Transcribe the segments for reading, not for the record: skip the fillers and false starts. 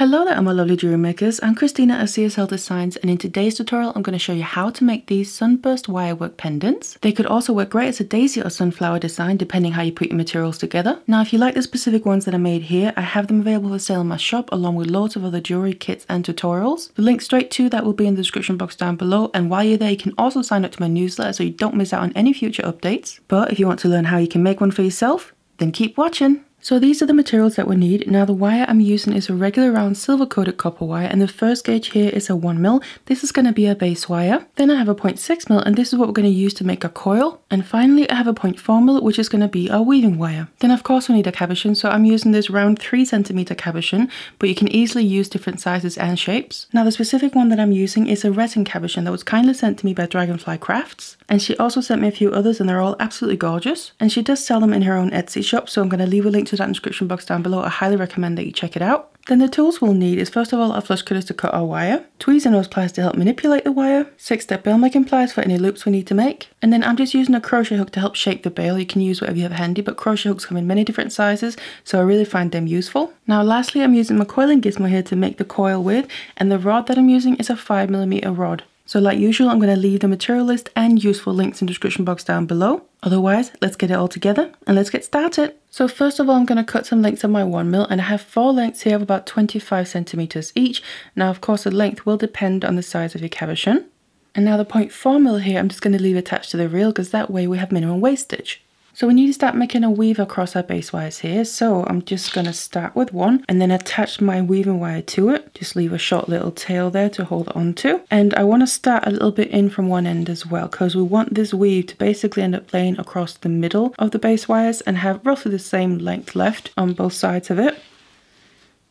Hello there, my lovely jewelry makers. I'm Christina at CSLdesigns, and in today's tutorial I'm going to show you how to make these Sunburst wirework pendants. They could also work great as a daisy or sunflower design depending how you put your materials together. Now if you like the specific ones that I made here, I have them available for sale in my shop along with loads of other jewelry kits and tutorials. The link straight to that will be in the description box down below, and while you're there you can also sign up to my newsletter so you don't miss out on any future updates. But if you want to learn how you can make one for yourself, then keep watching. So these are the materials that we need. Now the wire I'm using is a regular round silver coated copper wire, and the first gauge here is a 1mm. This is going to be a base wire. Then I have a 0.6mm, and this is what we're going to use to make a coil. And finally I have a 0.4mm, which is going to be our weaving wire. Then of course we need a cabochon, so I'm using this round 3cm cabochon, but you can easily use different sizes and shapes. Now the specific one that I'm using is a resin cabochon that was kindly sent to me by Dragonfly Crafts, and she also sent me a few others and they're all absolutely gorgeous. And she does sell them in her own Etsy shop, so I'm going to leave a link to that in the description box down below. I highly recommend that you check it out. Then the tools we'll need is first of all our flush cutters to cut our wire, tweezers and nose pliers to help manipulate the wire, 6-step bail making pliers for any loops we need to make, and then I'm just using a crochet hook to help shape the bail. You can use whatever you have handy, but crochet hooks come in many different sizes, so I really find them useful. Now lastly I'm using my coiling gizmo here to make the coil with, and the rod that I'm using is a 5mm rod. So like usual, I'm going to leave the material list and useful links in the description box down below. Otherwise, let's get it all together and let's get started. So first of all, I'm going to cut some lengths of my 1mm, and I have 4 lengths here of about 25cm each. Now of course the length will depend on the size of your cabochon. And now the 0.4mm here, I'm just going to leave attached to the reel because that way we have minimum wastage. So we need to start making a weave across our base wires here. So I'm just going to start with one and then attach my weaving wire to it. Just leave a short little tail there to hold on to. And I want to start a little bit in from one end as well, because we want this weave to basically end up laying across the middle of the base wires and have roughly the same length left on both sides of it.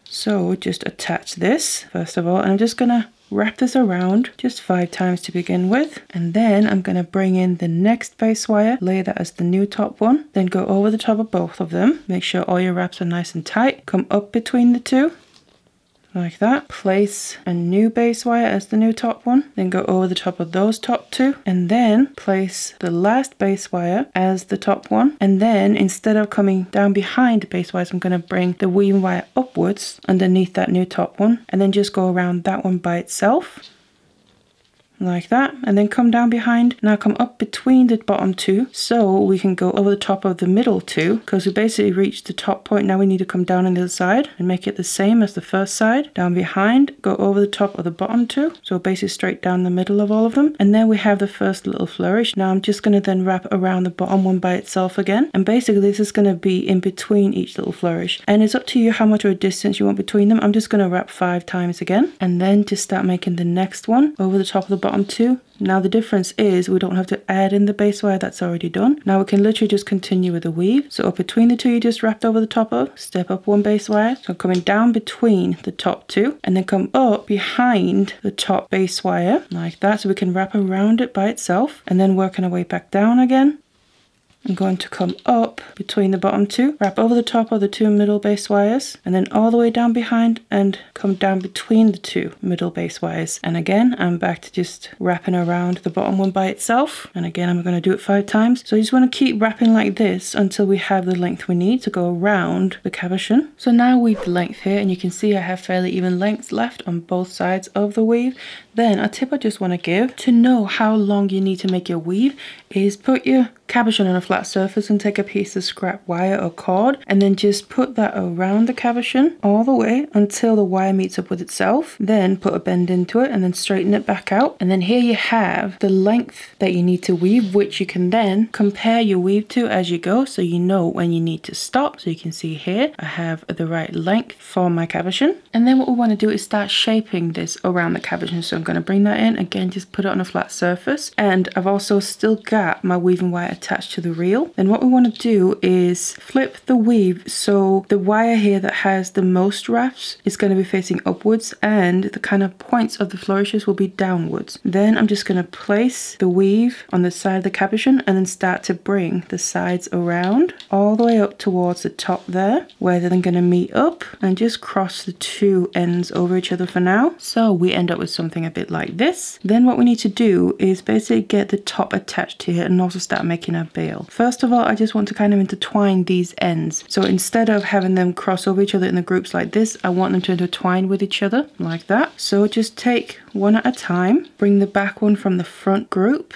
So just attach this first of all, and I'm just going to wrap this around just 5 times to begin with, and then I'm going to bring in the next base wire, lay that as the new top one, then go over the top of both of them, make sure all your wraps are nice and tight, come up between the two like that, place a new base wire as the new top one, then go over the top of those top two, and then place the last base wire as the top one, and then instead of coming down behind the base wires, I'm going to bring the weaving wire upwards underneath that new top one, and then just go around that one by itself like that, and then come down behind. Now come up between the bottom two so we can go over the top of the middle two, because we basically reached the top point. Now we need to come down on the other side and make it the same as the first side, down behind, go over the top of the bottom two, so basically straight down the middle of all of them, and then we have the first little flourish. Now I'm just going to then wrap around the bottom one by itself again, and basically this is going to be in between each little flourish, and it's up to you how much of a distance you want between them. I'm just going to wrap 5 times again, and then just start making the next one over the top of the bottom two. Now the difference is we don't have to add in the base wire, that's already done. Now we can literally just continue with the weave. So up between the two you just wrapped over the top of, step up 1 base wire, so coming down between the top two, and then come up behind the top base wire like that, so we can wrap around it by itself, and then working our way back down again. I'm going to come up between the bottom two, wrap over the top of the 2 middle base wires, and then all the way down behind and come down between the 2 middle base wires. And again, I'm back to just wrapping around the bottom one by itself. And again, I'm going to do it 5 times. So you just want to keep wrapping like this until we have the length we need to go around the cabochon. So now we've the length here, and you can see I have fairly even lengths left on both sides of the weave. Then a tip I just want to give to know how long you need to make your weave is put your cabochon on a flat surface and take a piece of scrap wire or cord, and then just put that around the cabochon all the way until the wire meets up with itself. Then put a bend into it and then straighten it back out, and then here you have the length that you need to weave, which you can then compare your weave to as you go, so you know when you need to stop. So you can see here I have the right length for my cabochon, and then what we want to do is start shaping this around the cabochon. So I'm going to bring that in again, just put it on a flat surface, and I've also still got my weaving wire attached to the reel. Then what we want to do is flip the weave so the wire here that has the most wraps is going to be facing upwards, and the kind of points of the flourishes will be downwards. Then I'm just going to place the weave on the side of the cabochon and then start to bring the sides around all the way up towards the top there, where they're then going to meet up, and just cross the 2 ends over each other for now. So we end up with something a bit like this. Then what we need to do is basically get the top attached here and also start making making our bail. First of all, I just want to kind of intertwine these ends. So instead of having them cross over each other in the groups like this, I want them to intertwine with each other like that. So just take one at a time, bring the back one from the front group,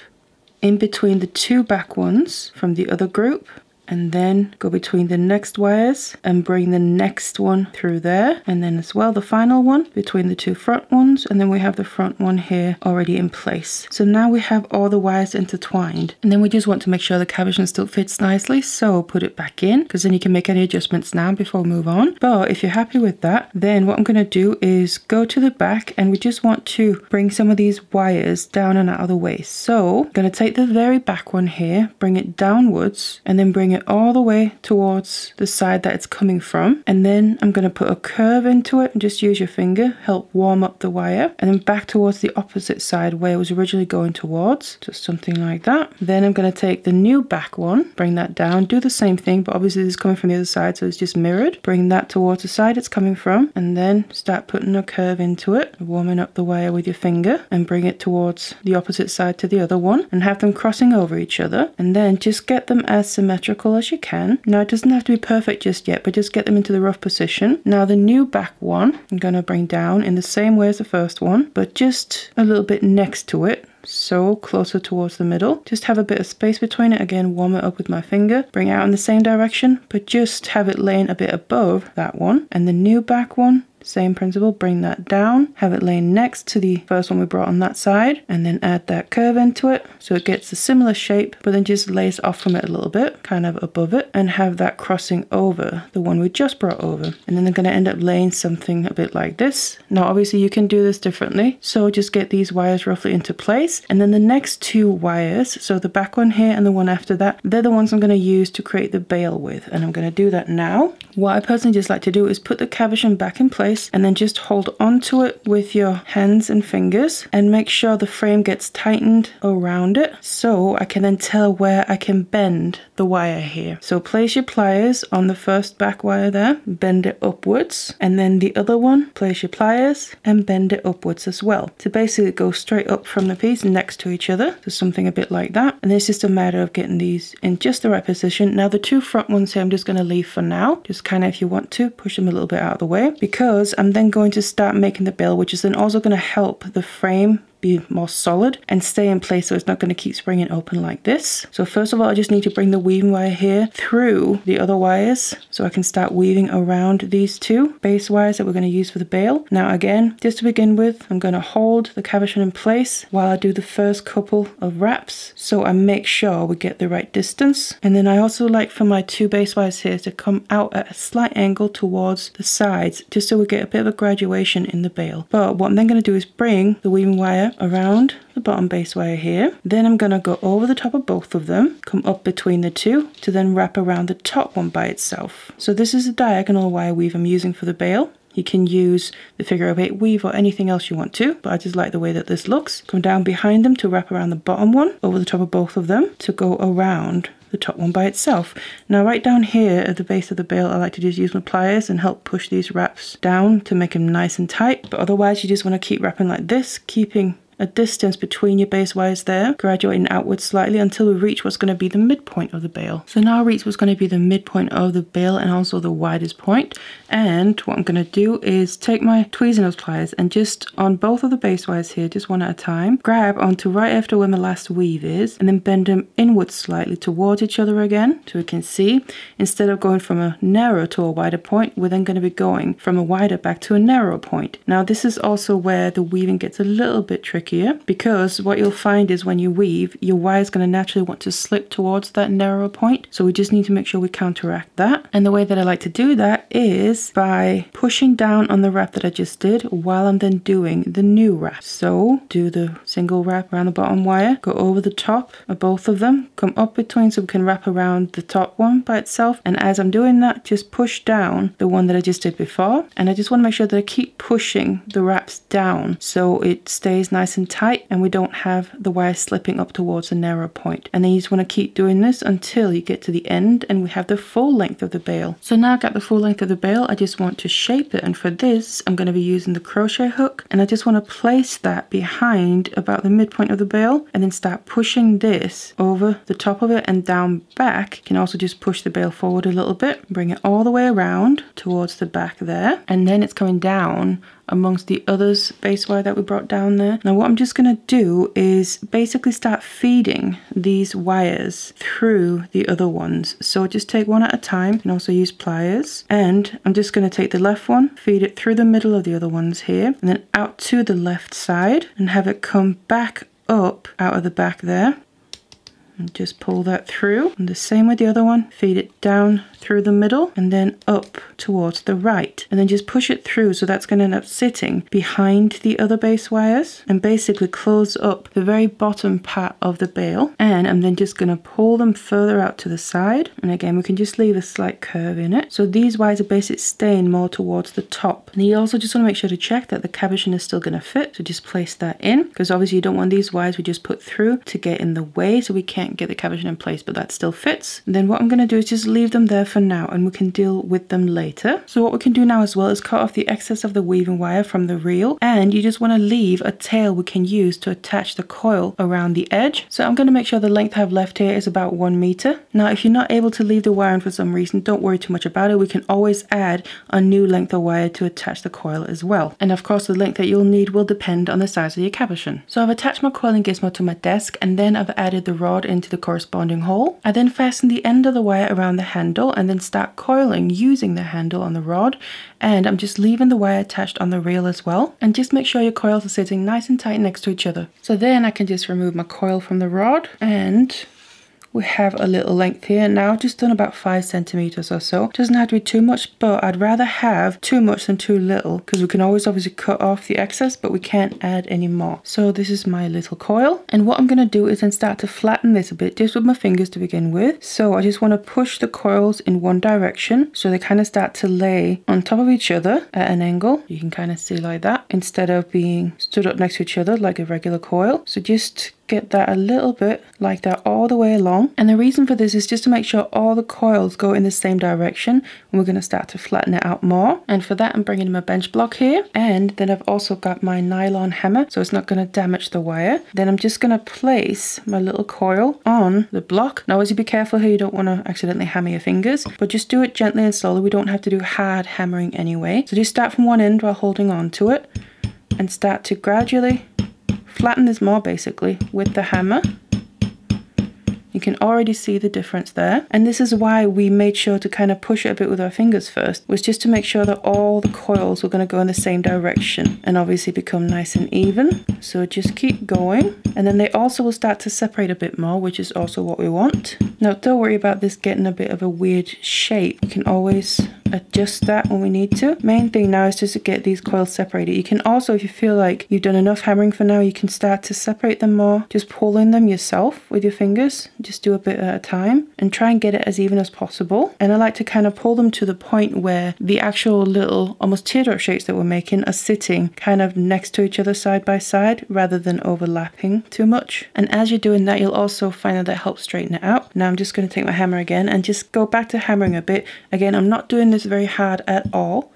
in between the two back ones from the other group, and then go between the next wires and bring the next one through there, and then as well the final one between the two front ones, and then we have the front one here already in place. So now we have all the wires intertwined, and then we just want to make sure the cabochon still fits nicely, so put it back in, because then you can make any adjustments now before we move on. But if you're happy with that, then what I'm going to do is go to the back, and we just want to bring some of these wires down and out of the way. So I'm going to take the very back one here, bring it downwards, and then bring it all the way towards the side that it's coming from, and then I'm going to put a curve into it and just use your finger, help warm up the wire, and then back towards the opposite side where it was originally going towards, just something like that. Then I'm going to take the new back one, bring that down, do the same thing, but obviously this is coming from the other side, so it's just mirrored. Bring that towards the side it's coming from, and then start putting a curve into it, warming up the wire with your finger, and bring it towards the opposite side to the other one, and have them crossing over each other, and then just get them as symmetrical as you can. Now it doesn't have to be perfect just yet, but just get them into the rough position. Now the new back one I'm going to bring down in the same way as the first one, but just a little bit next to it, so closer towards the middle. Just have a bit of space between it. Again, warm it up with my finger, bring it out in the same direction, but just have it laying a bit above that one. And the new back one, same principle, bring that down, have it laying next to the first one we brought on that side, and then add that curve into it so it gets a similar shape, but then just lays off from it a little bit, kind of above it, and have that crossing over the one we just brought over. And then they're going to end up laying something a bit like this. Now obviously you can do this differently, so just get these wires roughly into place, and then the next two wires, so the back one here and the one after that, they're the ones I'm going to use to create the bail with, and I'm going to do that now. What I personally just like to do is put the cabochon back in place, and then just hold onto it with your hands and fingers and make sure the frame gets tightened around it, so I can then tell where I can bend the wire here. So place your pliers on the first back wire there, bend it upwards, and then the other one, place your pliers and bend it upwards as well, to basically go straight up from the piece next to each other, so something a bit like that. And it's just a matter of getting these in just the right position. Now the two front ones here I'm just going to leave for now, just kind of, if you want to, push them a little bit out of the way, because I'm then going to start making the bail, which is then also going to help the frame be more solid and stay in place, so it's not going to keep springing open like this. So first of all, I just need to bring the weaving wire here through the other wires so I can start weaving around these two base wires that we're going to use for the bail. Now again, just to begin with, I'm going to hold the cabochon in place while I do the first couple of wraps, so I make sure we get the right distance. And then I also like for my two base wires here to come out at a slight angle towards the sides, just so we get a bit of a graduation in the bail. But what I'm then going to do is bring the weaving wire around the bottom base wire here. Then I'm going to go over the top of both of them, come up between the two to then wrap around the top one by itself. So this is a diagonal wire weave I'm using for the bail. You can use the figure of 8 weave or anything else you want to, but I just like the way that this looks. Come down behind them to wrap around the bottom one, over the top of both of them to go around the top one by itself. Now right down here at the base of the bail, I like to just use my pliers and help push these wraps down to make them nice and tight. But otherwise you just want to keep wrapping like this, keeping a distance between your base wires there, graduating outwards slightly until we reach what's going to be the midpoint of the bail. So now I reach what's going to be the midpoint of the bail and also the widest point. And what I'm going to do is take my tweezers nose pliers and just on both of the base wires here, just one at a time, grab onto right after where my last weave is, and then bend them inwards slightly towards each other again, so we can see instead of going from a narrow to a wider point, we're then going to be going from a wider back to a narrow point. Now this is also where the weaving gets a little bit tricky, because what you'll find is when you weave, your wire is going to naturally want to slip towards that narrow point. So we just need to make sure we counteract that. And the way that I like to do that is by pushing down on the wrap that I just did while I'm then doing the new wrap. So do the single wrap around the bottom wire, go over the top of both of them, come up between so we can wrap around the top one by itself. And as I'm doing that, just push down the one that I just did before. And I just want to make sure that I keep pushing the wraps down so it stays nice nice and tight and we don't have the wire slipping up towards the narrow point. And then you just want to keep doing this until you get to the end and we have the full length of the bail. So now I've got the full length of the bail, I just want to shape it, and for this I'm going to be using the crochet hook, and I just want to place that behind about the midpoint of the bail and then start pushing this over the top of it and down back. You can also just push the bail forward a little bit, bring it all the way around towards the back there, and then it's coming down amongst the others base wire that we brought down there. Now what I'm just going to do is basically start feeding these wires through the other ones. So just take one at a time. You can also use pliers, and I'm just going to take the left one, feed it through the middle of the other ones here, and then out to the left side and have it come back up out of the back there. And just pull that through, and the same with the other one, feed it down through the middle and then up towards the right, and then just push it through, so that's going to end up sitting behind the other base wires and basically close up the very bottom part of the bail. And I'm then just going to pull them further out to the side, and again we can just leave a slight curve in it, so these wires are basically staying more towards the top. And you also just want to make sure to check that the cabochon is still going to fit, so just place that in, because obviously you don't want these wires we just put through to get in the way, so we can't get the cabochon in place, but that still fits. And then what I'm going to do is just leave them there for now, and we can deal with them later. So what we can do now as well is cut off the excess of the weaving wire from the reel, and you just want to leave a tail we can use to attach the coil around the edge. So I'm going to make sure the length I have left here is about 1 meter. Now if you're not able to leave the wire in for some reason, don't worry too much about it. We can always add a new length of wire to attach the coil as well. And of course the length that you'll need will depend on the size of your cabochon. So I've attached my coiling gizmo to my desk, and then I've added the rod into the corresponding hole. I then fasten the end of the wire around the handle and then start coiling using the handle on the rod, and I'm just leaving the wire attached on the reel as well, and just make sure your coils are sitting nice and tight next to each other. So then I can just remove my coil from the rod, and we have a little length here. Now I've just done about 5 centimeters or so. Doesn't have to be too much, but I'd rather have too much than too little, because we can always obviously cut off the excess, but we can't add any more. So this is my little coil, and what I'm going to do is then start to flatten this a bit just with my fingers to begin with. So I just want to push the coils in one direction so they kind of start to lay on top of each other at an angle. You can kind of see like that, instead of being stood up next to each other like a regular coil. So just get that a little bit like that all the way along, and the reason for this is just to make sure all the coils go in the same direction, and we're going to start to flatten it out more. And for that I'm bringing in my bench block here, and then I've also got my nylon hammer so it's not going to damage the wire. Then I'm just going to place my little coil on the block. Now obviously be careful here, you don't want to accidentally hammer your fingers, but just do it gently and slowly. We don't have to do hard hammering anyway, so just start from one end while holding on to it and start to gradually flatten this more basically with the hammer. You can already see the difference there, and this is why we made sure to kind of push it a bit with our fingers first, was just to make sure that all the coils were going to go in the same direction and obviously become nice and even. So just keep going, and then they also will start to separate a bit more, which is also what we want. Now don't worry about this getting a bit of a weird shape, you can always adjust that when we need to. Main thing now is just to get these coils separated. You can also, if you feel like you've done enough hammering for now, you can start to separate them more, just pulling them yourself with your fingers. Just do a bit at a time and try and get it as even as possible. And I like to kind of pull them to the point where the actual little almost teardrop shapes that we're making are sitting kind of next to each other side by side rather than overlapping too much. And as you're doing that, you'll also find that helps straighten it out. Now I'm just going to take my hammer again and just go back to hammering a bit. Again, I'm not doing this very hard at all.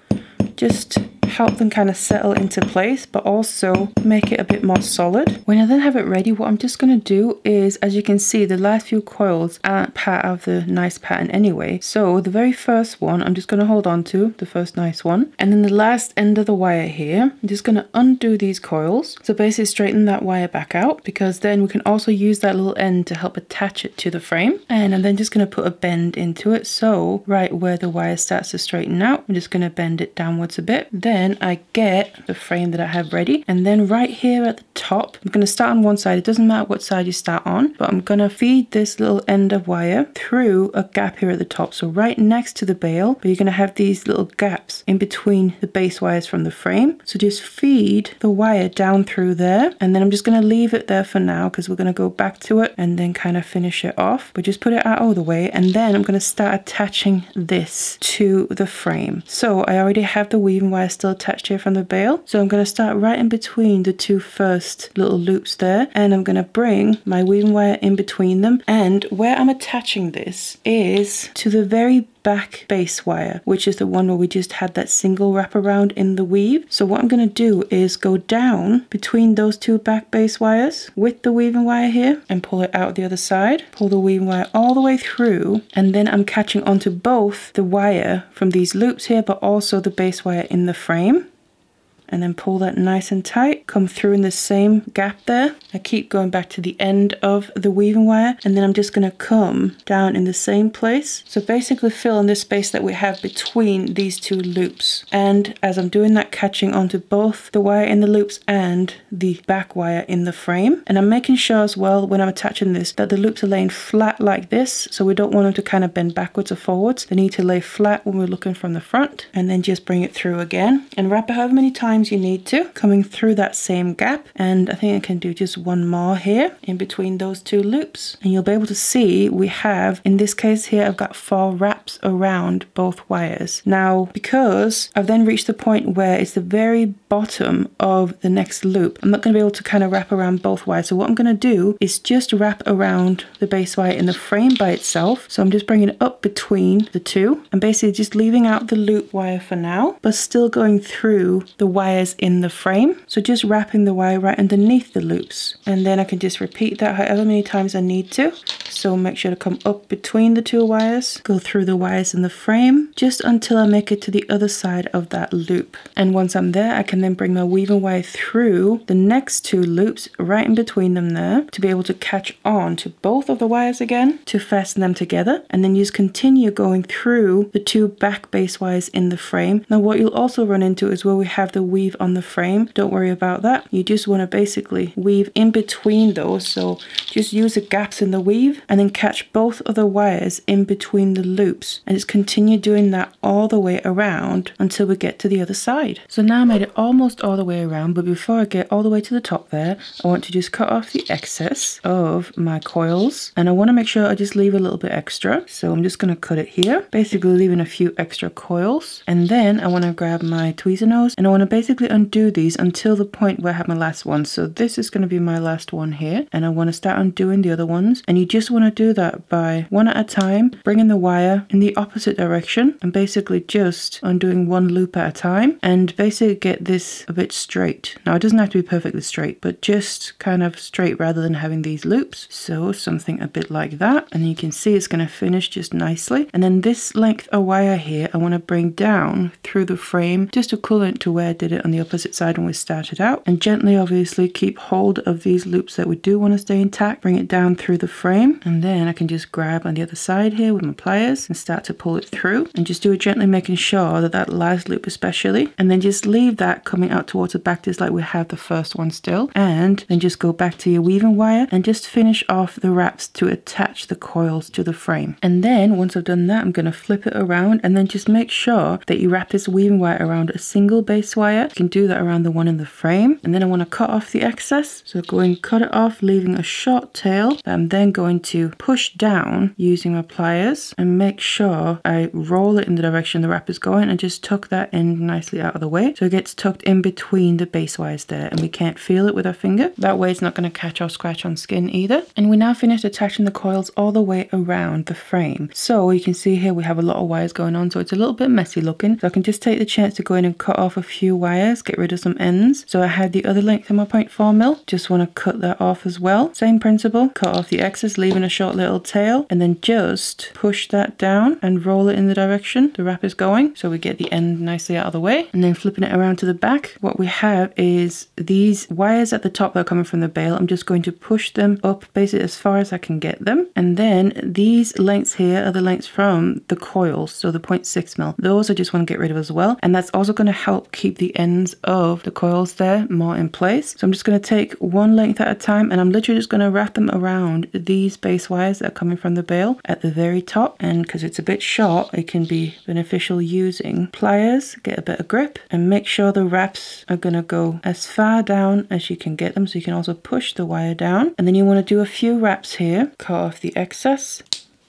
Just help them kind of settle into place, but also make it a bit more solid. When I then have it ready, what I'm just going to do is, as you can see, the last few coils aren't part of the nice pattern anyway. So the very first one, I'm just going to hold on to, the first nice one. And then the last end of the wire here, I'm just going to undo these coils. So basically straighten that wire back out, because then we can also use that little end to help attach it to the frame. And I'm then just going to put a bend into it. So right where the wire starts to straighten out, I'm just going to bend it downwards a bit. Then I get the frame that I have ready, and then right here at the top, I'm going to start on one side. It doesn't matter what side you start on, but I'm going to feed this little end of wire through a gap here at the top, so right next to the bail, but you're going to have these little gaps in between the base wires from the frame. So just feed the wire down through there, and then I'm just going to leave it there for now because we're going to go back to it and then kind of finish it off, but just put it out of the way. And then I'm going to start attaching this to the frame. So I already have the weaving wire still still attached here from the bail. So I'm going to start right in between the two first little loops there, and I'm going to bring my weaving wire in between them. And where I'm attaching this is to the very back base wire, which is the one where we just had that single wraparound in the weave. So what I'm going to do is go down between those two back base wires with the weaving wire here and pull it out the other side, pull the weaving wire all the way through, and then I'm catching onto both the wire from these loops here but also the base wire in the frame. And then pull that nice and tight, come through in the same gap there. I keep going back to the end of the weaving wire, and then I'm just going to come down in the same place. So basically fill in this space that we have between these two loops. And as I'm doing that, catching onto both the wire in the loops and the back wire in the frame. And I'm making sure as well when I'm attaching this that the loops are laying flat like this, so we don't want them to kind of bend backwards or forwards. They need to lay flat when we're looking from the front, and then just bring it through again and wrap it however many times you need to, coming through that same gap. And I think I can do just one more here in between those two loops, and you'll be able to see we have, in this case here, I've got 4 wraps around both wires. Now because I've then reached the point where it's the very bottom of the next loop, I'm not going to be able to kind of wrap around both wires. So what I'm going to do is just wrap around the base wire in the frame by itself. So I'm just bringing it up between the two and basically just leaving out the loop wire for now, but still going through the wires in the frame. So just wrapping the wire right underneath the loops, and then I can just repeat that however many times I need to. So make sure to come up between the two wires, go through the wires in the frame just until I make it to the other side of that loop. And once I'm there, I can then bring my weaving wire through the next two loops right in between them there to be able to catch on to both of the wires again to fasten them together, and then just continue going through the two back base wires in the frame. Now what you'll also run into is where we have the weave on the frame. Don't worry about that. You just want to basically weave in between those. So just use the gaps in the weave and then catch both of the wires in between the loops, and just continue doing that all the way around until we get to the other side. So now I made it almost all the way around, but before I get all the way to the top there, I want to just cut off the excess of my coils, and I want to make sure I just leave a little bit extra. So I'm just going to cut it here, basically leaving a few extra coils, and then I want to grab my tweezer nose and I want to basically undo these until the point where I have my last one. So this is going to be my last one here, and I want to start undoing the other ones, and you just want to do that by one at a time, bringing the wire in the opposite direction and basically just undoing one loop at a time, and basically get this a bit straight. Now it doesn't have to be perfectly straight, but just kind of straight rather than having these loops. So something a bit like that, and you can see it's going to finish just nicely. And then this length of wire here I want to bring down through the frame just equivalent to where I did it on the opposite side when we started out, and gently obviously keep hold of these loops that we do want to stay intact, bring it down through the frame, and then I can just grab on the other side here with my pliers and start to pull it through, and just do it gently, making sure that that last loop especially, and then just leave that coming out towards the back just like we have the first one still, and then just go back to your weaving wire and just finish off the wraps to attach the coils to the frame. And then once I've done that, I'm going to flip it around and then just make sure that you wrap this weaving wire around a single base wire. You can do that around the one in the frame, and then I want to cut off the excess, so go and cut it off, leaving a short tail that I'm then going to push down using my pliers and make sure I roll it in the direction the wrap is going and just tuck that end nicely out of the way so it gets tucked in between the base wires there and we can't feel it with our finger. That way it's not going to catch or scratch on skin either. And we now finished attaching the coils all the way around the frame. So you can see here we have a lot of wires going on, so it's a little bit messy looking. So I can just take the chance to go in and cut off a few wires, get rid of some ends. So I had the other length of my 0.4 mil, just want to cut that off as well. Same principle, cut off the excess, leaving a short little tail, and then just push that down and roll it in the direction the wrap is going, so we get the end nicely out of the way. And then flipping it around to the back, what we have is these wires at the top that are coming from the bail. I'm just going to push them up basically as far as I can get them, and then these lengths here are the lengths from the coils, so the 0.6 mil. Those I just want to get rid of as well, and that's also going to help keep the ends of the coils there more in place. So I'm just going to take one length at a time, and I'm literally just going to wrap them around these base wires that are coming from the bail at the very top. And because it's a bit short, it can be beneficial using pliers, get a bit of grip, and make sure the wraps are going to go as far down as you can get them, so you can also push the wire down. And then you want to do a few wraps here, cut off the excess,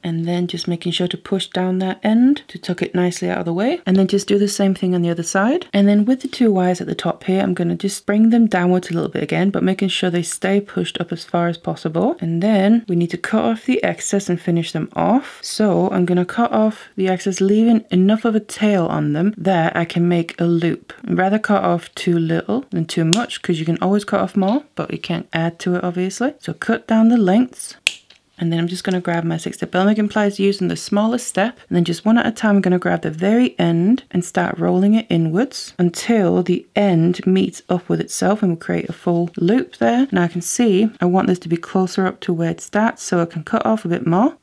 and then just making sure to push down that end to tuck it nicely out of the way, and then just do the same thing on the other side. And then with the 2 wires at the top here, I'm going to just bring them downwards a little bit again, but making sure they stay pushed up as far as possible. And then we need to cut off the excess and finish them off. So I'm going to cut off the excess, leaving enough of a tail on them that I can make a loop. I'd rather cut off too little than too much, because you can always cut off more, but you can't add to it obviously. So cut down the lengths. And then I'm just going to grab my 6-step bell making pliers using the smallest step, and then just one at a time I'm going to grab the very end and start rolling it inwards until the end meets up with itself and we'll create a full loop there. Now I can see I want this to be closer up to where it starts, so I can cut off a bit more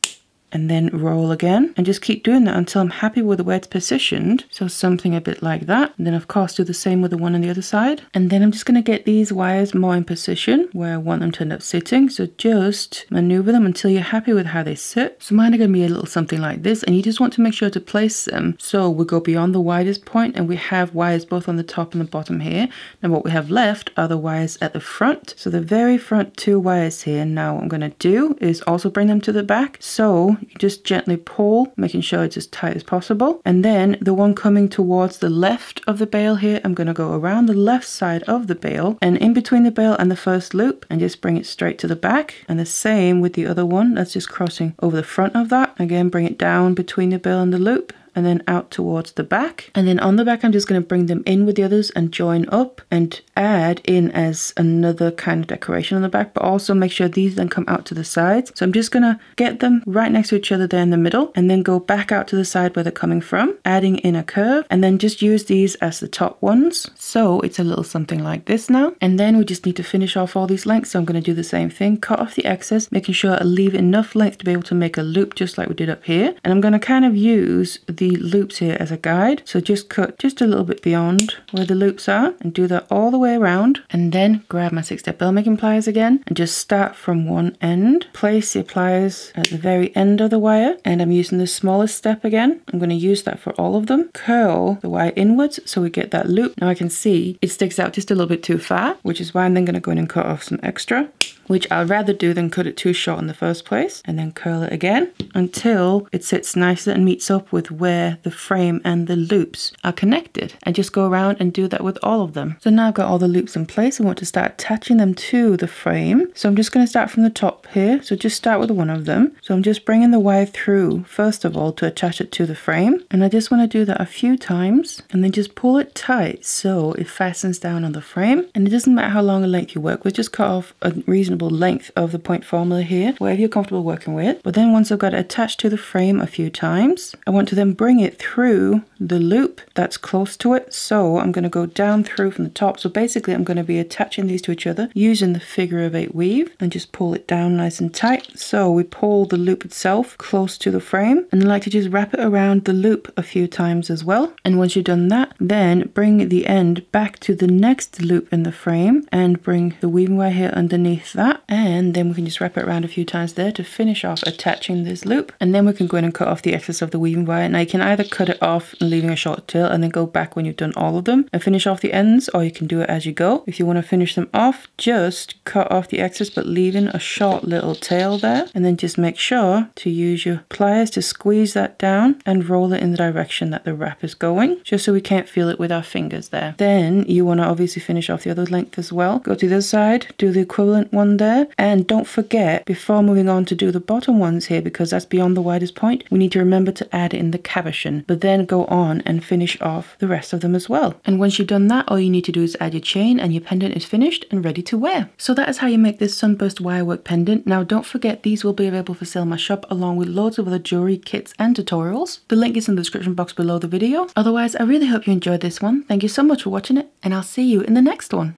and then roll again, and just keep doing that until I'm happy with where it's positioned. So something a bit like that. And then of course do the same with the one on the other side. And then I'm just going to get these wires more in position where I want them to end up sitting. So just maneuver them until you're happy with how they sit. So mine are going to be a little something like this, and you just want to make sure to place them so we go beyond the widest point, and we have wires both on the top and the bottom here. Now what we have left are the wires at the front. So the very front 2 wires here, now what I'm going to do is also bring them to the back. So you just gently pull, making sure it's as tight as possible. And then the one coming towards the left of the bail here, I'm going to go around the left side of the bail and in between the bail and the first loop, and just bring it straight to the back. And the same with the other one, that's just crossing over the front of that. Again, bring it down between the bail and the loop, and then out towards the back. And then on the back I'm just going to bring them in with the others and join up and add in as another kind of decoration on the back, but also make sure these then come out to the sides. So I'm just going to get them right next to each other there in the middle, and then go back out to the side where they're coming from, adding in a curve, and then just use these as the top ones. So it's a little something like this now. And then we just need to finish off all these lengths. So I'm going to do the same thing, cut off the excess, making sure I leave enough length to be able to make a loop just like we did up here. And I'm going to kind of use the loops here as a guide, so just cut just a little bit beyond where the loops are and do that all the way around. And then grab my 6-step bell making pliers again and just start from one end, place your pliers at the very end of the wire, and I'm using the smallest step again. I'm going to use that for all of them. Curl the wire inwards so we get that loop. Now I can see it sticks out just a little bit too far, which is why I'm then going to go in and cut off some extra, which I'd rather do than cut it too short in the first place. And then curl it again until it sits nicely and meets up with where the frame and the loops are connected, and just go around and do that with all of them. So now I've got all the loops in place. I want to start attaching them to the frame. So I'm just going to start from the top here. So just start with one of them. So I'm just bringing the wire through first of all to attach it to the frame, and I just want to do that a few times and then just pull it tight so it fastens down on the frame. And it doesn't matter how long a length you work with, just cut off a reasonable length of the point formula here, whatever you're comfortable working with. But then once I've got it attached to the frame a few times, I want to then bring it through the loop that's close to it. So I'm going to go down through from the top. So basically I'm going to be attaching these to each other using the figure of 8 weave, and just pull it down nice and tight. So we pull the loop itself close to the frame, and I like to just wrap it around the loop a few times as well. And once you've done that, then bring the end back to the next loop in the frame and bring the weaving wire here underneath that, and then we can just wrap it around a few times there to finish off attaching this loop. And then we can go in and cut off the excess of the weaving wire. Now you can either cut it off and leaving a short tail and then go back when you've done all of them and finish off the ends, or you can do it as you go. If you want to finish them off, just cut off the excess but leaving a short little tail there, and then just make sure to use your pliers to squeeze that down and roll it in the direction that the wrap is going, just so we can't feel it with our fingers there. Then you want to obviously finish off the other length as well. Go to the other side, do the equivalent one there, and don't forget, before moving on to do the bottom ones here, because that's beyond the widest point, we need to remember to add in the cabochon, but then go on and finish off the rest of them as well. And once you've done that, all you need to do is add your chain and your pendant is finished and ready to wear. So that is how you make this Sunburst wirework pendant. Now don't forget, these will be available for sale in my shop along with loads of other jewelry, kits and tutorials. The link is in the description box below the video. Otherwise, I really hope you enjoyed this one. Thank you so much for watching it, and I'll see you in the next one.